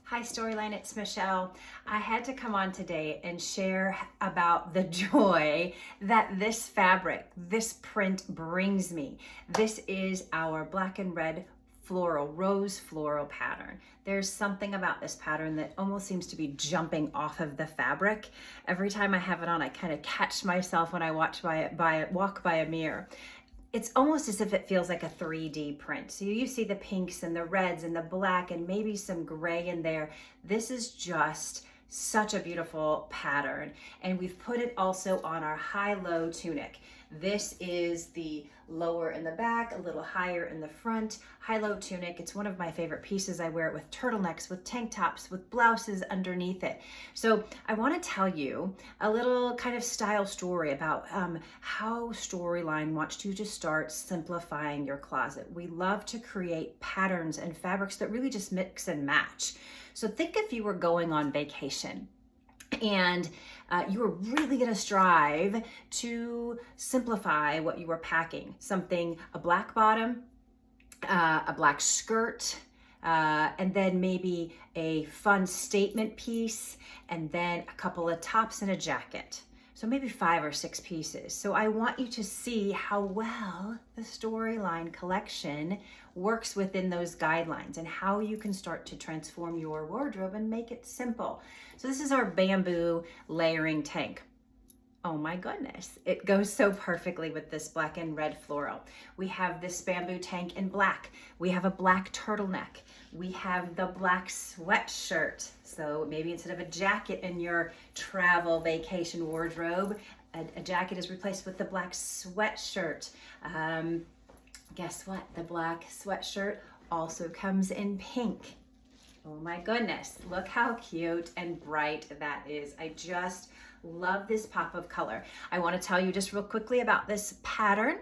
Hi Storyline, it's Michelle. I had to come on today and share about the joy that this fabric, this print brings me. This is our black and red floral, rose floral pattern. There's something about this pattern that almost seems to be jumping off of the fabric. Every time I have it on, I kind of catch myself when I walk by a mirror. It's almost as if it feels like a 3D print. So you see the pinks and the reds and the black and maybe some gray in there. This is just such a beautiful pattern. And we've put it also on our high-low tunic. This is the lower in the back, a little higher in the front, high-low tunic. It's one of my favorite pieces. I wear it with turtlenecks, with tank tops, with blouses underneath it. So I want to tell you a little kind of style story about how Storyline wants you to start simplifying your closet. We love to create patterns and fabrics that really just mix and match. So think if you were going on vacation and you were really going to strive to simplify what you were packing. A black bottom, a black skirt, and then maybe a fun statement piece, and then a couple of tops and a jacket. So maybe 5 or 6 pieces. So I want you to see how well the Storyline collection works within those guidelines and how you can start to transform your wardrobe and make it simple. So this is our bamboo layering tank. Oh my goodness, it goes so perfectly with this black and red floral. We have this bamboo tank in black. We have a black turtleneck. We have the black sweatshirt. So maybe instead of a jacket in your travel vacation wardrobe, a jacket is replaced with the black sweatshirt. Guess what? The black sweatshirt also comes in pink. Oh my goodness, look how cute and bright that is. I just love this pop of color. I want to tell you just real quickly about this pattern.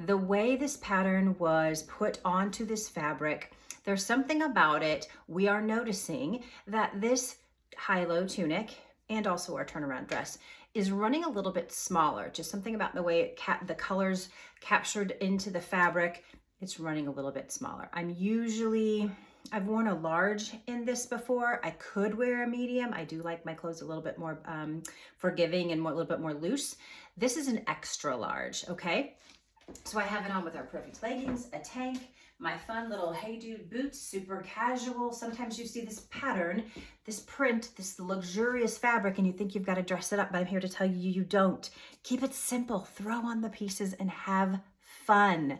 The way this pattern was put onto this fabric, there's something about it. We are noticing that this high-low tunic and also our turnaround dress is running a little bit smaller. Just something about the way the colors captured into the fabric, it's running a little bit smaller. I've worn a large in this before. I could wear a medium. I do like my clothes a little bit more forgiving and a little bit more loose. This is an extra large, okay? So I have it on with our perfect leggings, a tank, my fun little Hey Dude boots, super casual. Sometimes you see this pattern, this print, this luxurious fabric, and you think you've got to dress it up, but I'm here to tell you, you don't. Keep it simple. Throw on the pieces and have fun.